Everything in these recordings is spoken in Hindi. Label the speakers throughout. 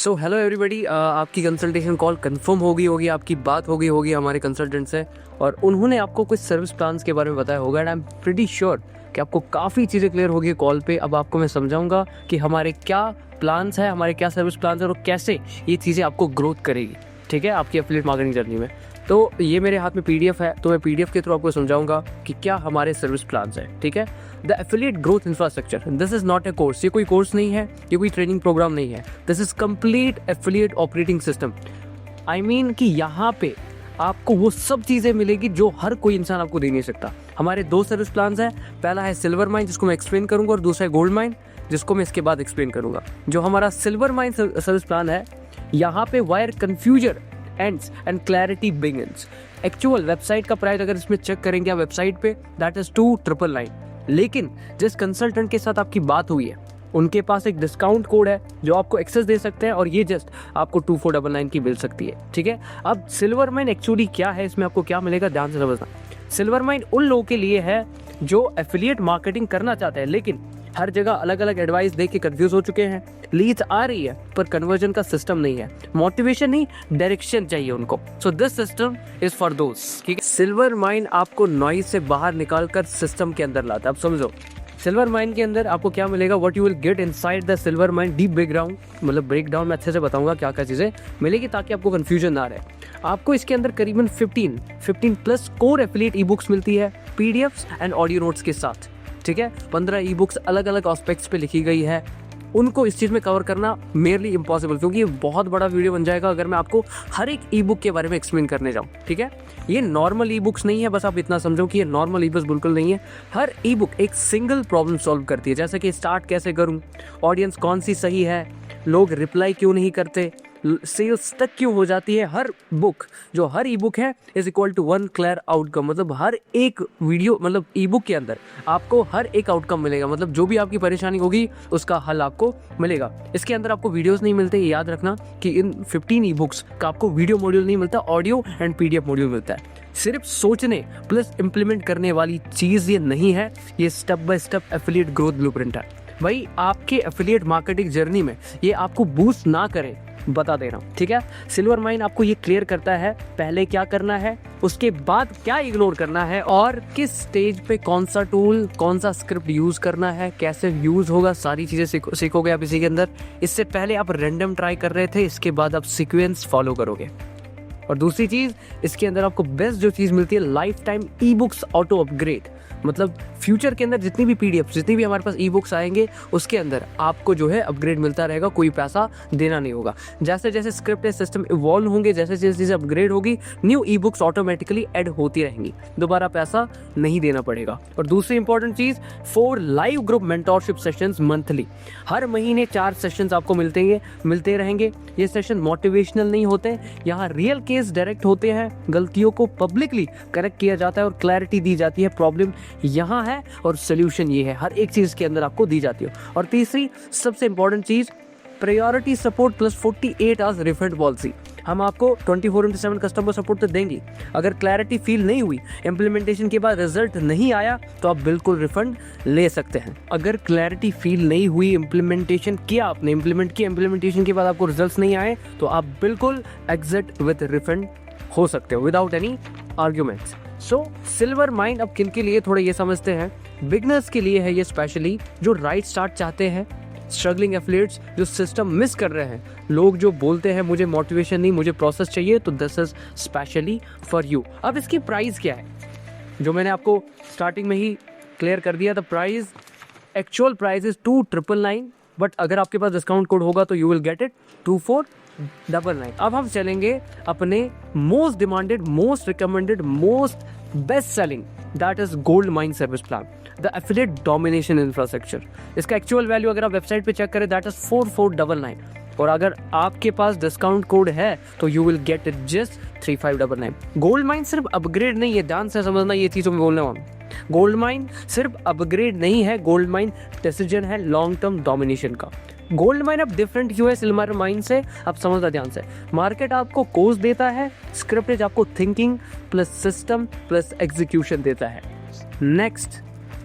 Speaker 1: सो हेलो एवरीबॉडी, आपकी कंसल्टेशन कॉल कंफर्म हो गई होगी, आपकी बात हो गई होगी हमारे कंसल्टेंट से और उन्होंने आपको कुछ सर्विस प्लान्स के बारे में बताया होगा and I am pretty sure कि आपको काफ़ी चीज़ें क्लियर होगी कॉल पे। अब आपको मैं समझाऊंगा कि हमारे क्या प्लान्स हैं, हमारे क्या सर्विस प्लान्स हैं और कैसे ये चीज़ें आपको ग्रोथ करेगी, ठीक है, आपकी एफिलिएट मार्केटिंग जर्नी में। तो ये मेरे हाथ में पीडीएफ है, तो मैं पीडीएफ के थ्रू आपको समझाऊंगा कि क्या हमारे सर्विस प्लान्स हैं, ठीक है। The affiliate growth infrastructure, this is not a course, ये कोई कोर्स नहीं है, ये कोई ट्रेनिंग प्रोग्राम नहीं है, this is complete affiliate operating system. I mean कि यहाँ पे आपको वो सब चीज़ें मिलेगी जो हर कोई इंसान आपको दे नहीं सकता। हमारे दो सर्विस प्लान्स हैं, पहला है सिल्वर माइन जिसको मैं एक्सप्लेन करूंगा और दूसरा है गोल्ड माइन जिसको मैं इसके बाद एक्सप्लेन करूंगा। जो हमारा सिल्वर माइन सर्विस प्लान है, यहाँ पे wire confusion ends and clarity begins. Actual website का प्राइस अगर इसमें चेक करेंगे आप वेबसाइट पे, दैट इज 2999। लेकिन जिस कंसल्टेंट के साथ आपकी बात हुई है उनके पास एक डिस्काउंट कोड है जो आपको एक्सेस दे सकते हैं और ये जस्ट आपको 2499 की मिल सकती है, ठीक है। अब सिल्वर माइन एक्चुअली क्या है, इसमें आपको क्या मिलेगा, ध्यान से समझना। सिल्वर माइन उन लोगों के लिए है जो एफिलिएट मार्केटिंग करना चाहते हैं लेकिन हर जगह अलग अलग एडवाइस दे के कंफ्यूज हो चुके हैं। लीड्स आ रही है पर कन्वर्जन का सिस्टम नहीं है, मोटिवेशन नहीं, डायरेक्शन चाहिए उनको। So this system is for दोस्त, ठीक है। सिल्वर माइन आपको नॉइज से बाहर निकालकर सिस्टम के अंदर लाता है। अब समझो सिल्वर माइन के अंदर आपको क्या मिलेगा, what you will get inside the silver mine, deep background, मतलब ब्रेकडाउन में अच्छे से बताऊंगा क्या क्या चीज़ें मिलेगी ताकि आपको कंफ्यूजन ना रहे। आपको इसके अंदर करीबन 15 plus core affiliate e books मिलती है पीडीएफ्स एंड ऑडियो नोट्स के साथ, ठीक है। 15 ई बुक्स अलग अलग एस्पेक्ट्स पे लिखी गई है, उनको इस चीज़ में कवर करना मेयरली इम्पॉसिबल क्योंकि ये बहुत बड़ा वीडियो बन जाएगा अगर मैं आपको हर एक ई बुक के बारे में एक्सप्लेन करने जाऊँ, ठीक है। ये नॉर्मल ई बुक्स नहीं है, बस आप इतना समझो कि ये नॉर्मल ई बुक्स बिल्कुल नहीं है। हर ई बुक एक सिंगल प्रॉब्लम सॉल्व करती है, जैसे कि स्टार्ट कैसे करूँ, ऑडियंस कौन सी सही है, लोग रिप्लाई क्यों नहीं करते, सेल्स तक क्यों हो जाती है। हर बुक जो हर ई बुक है is equal to one clear outcome, मतलब हर एक वीडियो मतलब ई बुक के अंदर आपको हर एक आउटकम मिलेगा, मतलब जो भी आपकी परेशानी होगी उसका हल आपको मिलेगा। इसके अंदर आपको वीडियोस नहीं मिलते, याद रखना कि इन 15 ई बुक्स का आपको वीडियो मॉड्यूल नहीं मिलता, ऑडियो एंड पीडीएफ मॉड्यूल मिलता है। सिर्फ सोचने प्लस इम्प्लीमेंट करने वाली चीज़ ये नहीं है, ये step by step affiliate growth blueprint है। भाई आपके एफिलिएट मार्केटिंग जर्नी में ये आपको बूस्ट ना करे, बता दे रहा हूँ, ठीक है। सिल्वर माइन आपको ये क्लियर करता है पहले क्या करना है, उसके बाद क्या इग्नोर करना है और किस स्टेज पे कौन सा टूल, कौन सा स्क्रिप्ट यूज करना है, कैसे यूज होगा, सारी चीजें सीखोगे आप इसी के अंदर। इससे पहले आप रैंडम ट्राई कर रहे थे, इसके बाद आप सीक्वेंस फॉलो करोगे। और दूसरी चीज इसके अंदर आपको बेस्ट जो चीज मिलती है, life time e books auto upgrade, मतलब फ्यूचर के अंदर जितनी भी पीडीएफ, जितनी भी हमारे पास ई बुक्स आएंगे उसके अंदर आपको जो है अपग्रेड मिलता रहेगा, कोई पैसा देना नहीं होगा। जैसे जैसे स्क्रिप्ट सिस्टम इवॉल्व होंगे, जैसे जैसे चीज़ें अपग्रेड होगी, new ebooks automatically add होती रहेंगी, दोबारा पैसा नहीं देना पड़ेगा। और दूसरी इंपॉर्टेंट चीज़, 4 live group mentorship sessions monthly, हर महीने 4 सेशंस आपको मिलते रहेंगे। ये सेशन मोटिवेशनल नहीं होते, यहाँ रियल केस डायरेक्ट होते हैं, गलतियों को पब्लिकली करेक्ट किया जाता है और क्लैरिटी दी जाती है, प्रॉब्लम यहाँ है और सोल्यूशन ये है, हर एक चीज़ के अंदर आपको दी जाती है। और तीसरी सबसे इंपॉर्टेंट चीज़, priority support plus 48 hours refund policy. हम आपको 24/7 कस्टमर सपोर्ट तो देंगे, अगर क्लैरिटी फील नहीं हुई, इम्प्लीमेंटेशन के बाद रिजल्ट नहीं आया तो आप बिल्कुल रिफंड ले सकते हैं। अगर क्लैरिटी फील नहीं हुई, इम्प्लीमेंटेशन किया आपने, इम्प्लीमेंट किया, इम्प्लीमेंटेशन के बाद आपको रिजल्ट्स नहीं आए तो आप बिल्कुल एग्जिट विद रिफंड हो सकते हो विदाउट एनी आर्ग्यूमेंट्स। सो सिल्वर माइन अब किन के लिए, थोड़े ये समझते हैं। बिगनर्स के लिए है ये स्पेशली, जो राइट स्टार्ट चाहते हैं, स्ट्रगलिंग एफिलिएट्स जो सिस्टम मिस कर रहे हैं, लोग जो बोलते हैं मुझे मोटिवेशन नहीं, मुझे प्रोसेस चाहिए, तो this is specially for you. अब इसकी प्राइस क्या है, जो मैंने आपको स्टार्टिंग में ही क्लियर कर दिया था, price actual price is 2999, but अगर आपके पास डिस्काउंट कोड होगा तो यू विल गेट इट 2499। अब हम चलेंगे अपने most demanded, most recommended, most best selling, that is gold mine service plan, the affiliate domination infrastructure. इसका एक्चुअल वैल्यू अगर आप वेबसाइट पे चेक करें दैट इज 4499, और अगर आपके पास डिस्काउंट कोड है तो you will get it just 3599। Gold mine सिर्फ अपग्रेड नहीं है, ध्यान से समझना ये चीज़ मैं बोलने वाला हूँ। गोल्ड माइन सिर्फ अपग्रेड नहीं है, गोल्ड माइन डिसीजन है लॉन्ग टर्म डोमिनेशन का। गोल्ड माइन अब डिफरेंट क्यों है सिल्वर माइन से, अब समझना ध्यान से। मार्केट आपको कोर्स देता है, स्क्रिप्टेज आपको thinking plus system plus execution देता है। नेक्स्ट,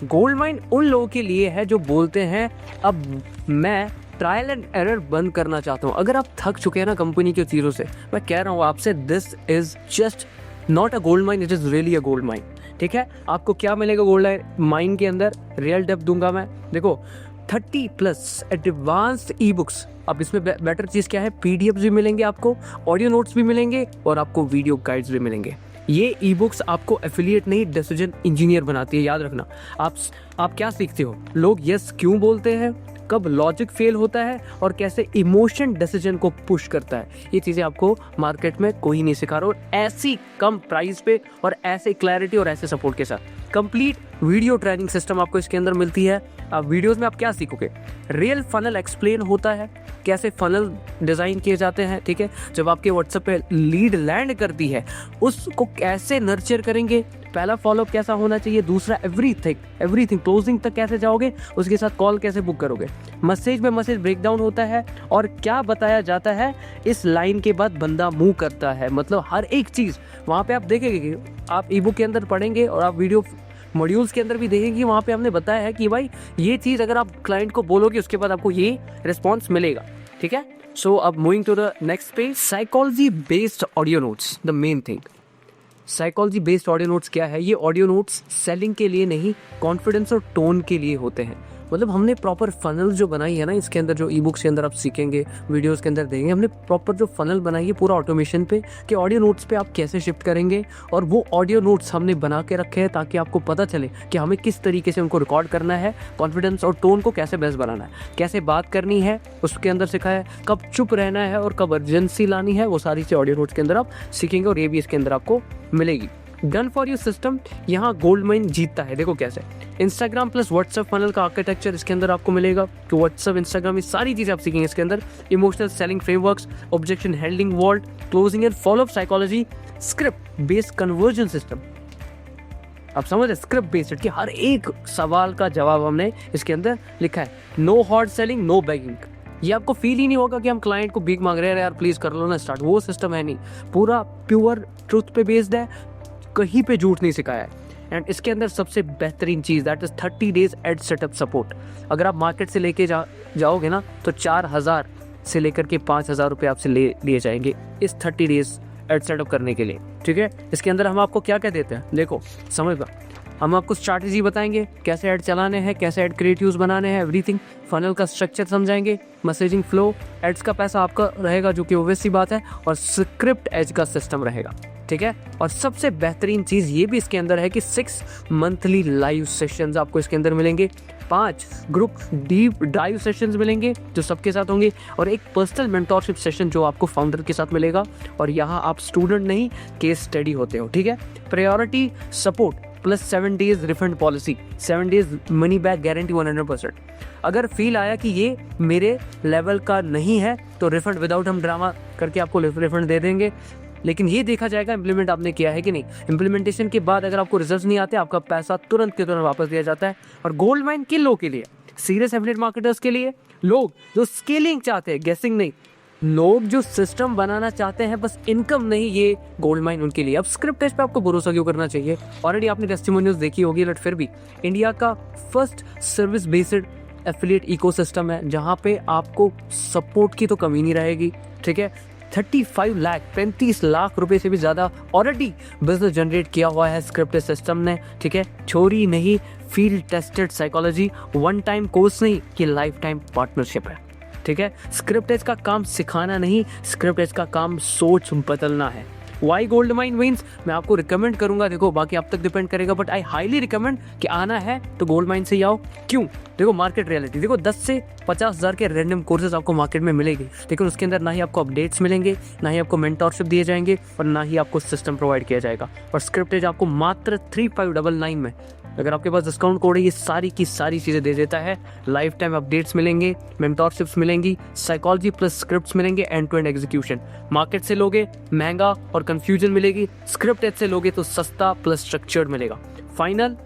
Speaker 1: गोल्ड माइन उन लोगों के लिए है जो बोलते हैं अब मैं ट्रायल एंड एरर बंद करना चाहता हूँ, अगर आप थक चुके हैं ना कंपनी की चीज़ों से, मैं कह रहा हूँ आपसे, this is just not a gold mine, it is really a gold mine. ठीक है, आपको क्या मिलेगा गोल्ड माइन के अंदर? रियल डेप्थ दूंगा मैं। देखो 30+ एडवांस्ड ई बुक्स, अब इसमें बेटर चीज़ क्या है, PDF भी मिलेंगे आपको, ऑडियो नोट्स भी मिलेंगे और आपको वीडियो गाइड्स भी मिलेंगे। ये ई बुक्स आपको एफिलिएट नहीं, डिसीजन इंजीनियर बनाती है। याद रखना, आप क्या सीखते हो, लोग यस क्यों बोलते हैं, कब लॉजिक फेल होता है और कैसे इमोशन डिसीजन को पुश करता है, ये चीज़ें आपको मार्केट में कोई नहीं सिखा रहा, और ऐसी कम प्राइस पे और ऐसे क्लैरिटी और ऐसे सपोर्ट के साथ कंप्लीट वीडियो ट्रेनिंग सिस्टम आपको इसके अंदर मिलती है। अब वीडियोस में आप क्या सीखोगे, रियल फनल एक्सप्लेन होता है, कैसे फनल डिज़ाइन किए जाते हैं। ठीक है, जब आपके व्हाट्सएप पे लीड लैंड करती है उसको कैसे नर्चर करेंगे, पहला फॉलोअप कैसा होना चाहिए, दूसरा एवरीथिंग क्लोजिंग तक कैसे जाओगे, उसके साथ कॉल कैसे बुक करोगे, मैसेज में मैसेज ब्रेकडाउन होता है और क्या बताया जाता है, इस लाइन के बाद बंदा मूव करता है, मतलब हर एक चीज़ वहाँ पे आप देखेंगे। आप ई बुक के अंदर पढ़ेंगे और आप वीडियो मॉड्यूल्स के अंदर भी देखेंगे, वहाँ पे हमने बताया है कि भाई ये चीज़ अगर आप क्लाइंट को बोलोगे उसके बाद आपको ये रिस्पॉन्स मिलेगा। ठीक है, सो अब moving to the next page, psychology based audio notes, the main thing. Psychology based audio notes क्या है? ये ऑडियो नोट्स सेलिंग के लिए नहीं, कॉन्फिडेंस और टोन के लिए होते हैं। मतलब हमने प्रॉपर फनल जो बनाई है ना, इसके अंदर जो ई बुक्स के अंदर आप सीखेंगे, वीडियोस के अंदर देखेंगे, हमने प्रॉपर जो फनल बनाई है पूरा ऑटोमेशन पे कि ऑडियो नोट्स पे आप कैसे शिफ्ट करेंगे, और वो ऑडियो नोट्स हमने बना के रखे हैं ताकि आपको पता चले कि हमें किस तरीके से उनको रिकॉर्ड करना है, कॉन्फिडेंस और टोन को कैसे बेस्ट बनाना है, कैसे बात करनी है उसके अंदर सिखाया है, कब चुप रहना है और कब अर्जेंसी लानी है, वो सारी चीज़ ऑडियो नोट्स के अंदर आप सीखेंगे और ये भी इसके अंदर आपको मिलेगी। डन फॉर यू सिस्टम, यहाँ गोल्ड माइन जीतता है। देखो कैसे, इंस्टाग्राम प्लस व्हाट्सएप फनल का आर्किटेक्चर इसके अंदर आपको मिलेगा कि व्हाट्सएप इंस्टाग्राम ये सारी चीज़ें आप सीखेंगे इसके अंदर। Emotional selling frameworks, objection handling, vault closing and follow up psychology, script based conversion system. आप समझ रहे, स्क्रिप्ट बेस्ड कि हर एक सवाल का जवाब हमने इसके अंदर लिखा है। No hot selling, no begging, ये आपको फील ही नहीं होगा कि हम क्लाइंट को भीख मांग रहे हैं, यार प्लीज कर लो ना स्टार्ट, वो सिस्टम है नहीं, पूरा प्योर ट्रूथ पे बेस्ड है, कहीं पे झूठ नहीं सिखाया है। एंड इसके अंदर सबसे बेहतरीन चीज़ that is 30 days ad setup support. अगर आप मार्केट से लेके जाओगे ना तो 4000 से लेकर के 5000 रुपये आपसे लिए जाएंगे इस 30 डेज एड सेटअप करने के लिए। ठीक है, इसके अंदर हम आपको क्या क्या देते हैं, देखो समझ लो, हम आपको स्ट्रैटेजी बताएंगे, कैसे ऐड चलाने हैं, कैसे ऐड क्रिएटिव्स बनाने हैं, एवरीथिंग, फनल का स्ट्रक्चर समझाएंगे, मैसेजिंग फ्लो, एड्स का पैसा आपका रहेगा जो कि ओबवियस सी बात है, और स्क्रिप्ट एज का सिस्टम रहेगा। ठीक है, और सबसे बेहतरीन चीज़ ये भी इसके अंदर है कि 6 मंथली लाइव सेशंस आपको इसके अंदर मिलेंगे, 5 ग्रुप डीप डाइव सेशंस मिलेंगे जो सबके साथ होंगे, और एक पर्सनल मेंटोरशिप सेशन जो आपको फाउंडर के साथ मिलेगा, और यहाँ आप स्टूडेंट नहीं केस स्टडी होते हो। ठीक है, priority support plus 7 days refund policy, 7 days money back guarantee 100%। अगर फील आया कि ये मेरे लेवल का नहीं है तो रिफंड विदाउट हम ड्रामा करके आपको रिफंड दे देंगे, लेकिन ये देखा जाएगा इम्प्लीमेंट आपने किया है कि नहीं। इम्प्लीमेंटेशन के बाद अगर आपको रिजल्ट नहीं आते, आपका पैसा तुरंत के तुरंत वापस दिया जाता है। और गोल्ड माइन किन लोगों के लिए? सीरियस एफिलिएट मार्केटर्स के लिए, लोग जो स्केलिंग चाहते हैं, गेसिंग नहीं, लोग जो सिस्टम बनाना चाहते हैं बस इनकम नहीं, ये गोल्ड माइन उनके लिए। अब स्क्रिप्ट टेस्ट पे आपको भरोसा क्यों करना चाहिए? ऑलरेडी आपने टेस्टिमोनियल्स देखी होगी, बट फिर भी इंडिया का first service based affiliate ecosystem है जहाँ पे आपको सपोर्ट की तो कमी नहीं रहेगी। ठीक है, 35 लाख रुपए से भी ज़्यादा ऑलरेडी बिजनेस जनरेट किया हुआ है स्क्रिप्ट सिस्टम ने। ठीक है, छोरी नहीं, field tested psychology, one time course नहीं, कि लाइफ टाइम पार्टनरशिप है। ठीक है, स्क्रिप्ट एज का काम सिखाना नहीं, स्क्रिप्ट एज का काम सोच बदलना है। वाई गोल्ड माइन मीन्स मैं आपको रिकमेंड करूंगा, देखो बाकी आप तक डिपेंड करेगा, बट आई हाईली रिकमेंड कि आना है तो गोल्ड माइन से ही आओ। क्यों? देखो मार्केट रियलिटी, देखो 10 से 50,000 के रैंडम कोर्सेज आपको मार्केट में मिलेंगे, लेकिन उसके अंदर ना ही आपको अपडेट्स मिलेंगे, ना ही आपको मेंटरशिप दिए जाएंगे, और ना ही आपको सिस्टम प्रोवाइड किया जाएगा। और स्क्रिप्ट एज आपको मात्र 3599 में, अगर आपके पास डिस्काउंट कोड है, ये सारी की सारी चीज़ें दे देता है। लाइफ टाइम अपडेट्स मिलेंगे, मेंटरशिप्स मिलेंगी, साइकोलॉजी प्लस स्क्रिप्ट्स मिलेंगे, end to end execution. Market से लोगे महंगा और कंफ्यूजन मिलेगी, स्क्रिप्ट एज से लोगे तो सस्ता प्लस स्ट्रक्चर्ड मिलेगा। फाइनल,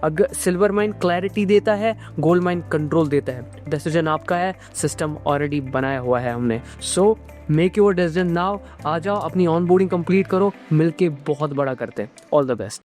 Speaker 1: अगर सिल्वर माइन क्लैरिटी देता है, गोल्ड माइन कंट्रोल देता है। डिसीजन आपका है, सिस्टम ऑलरेडी बनाया हुआ है हमने। So make your decision now. आ जाओ, अपनी ऑन बोर्डिंग कंप्लीट करो, मिलके बहुत बड़ा करते हैं। All the best.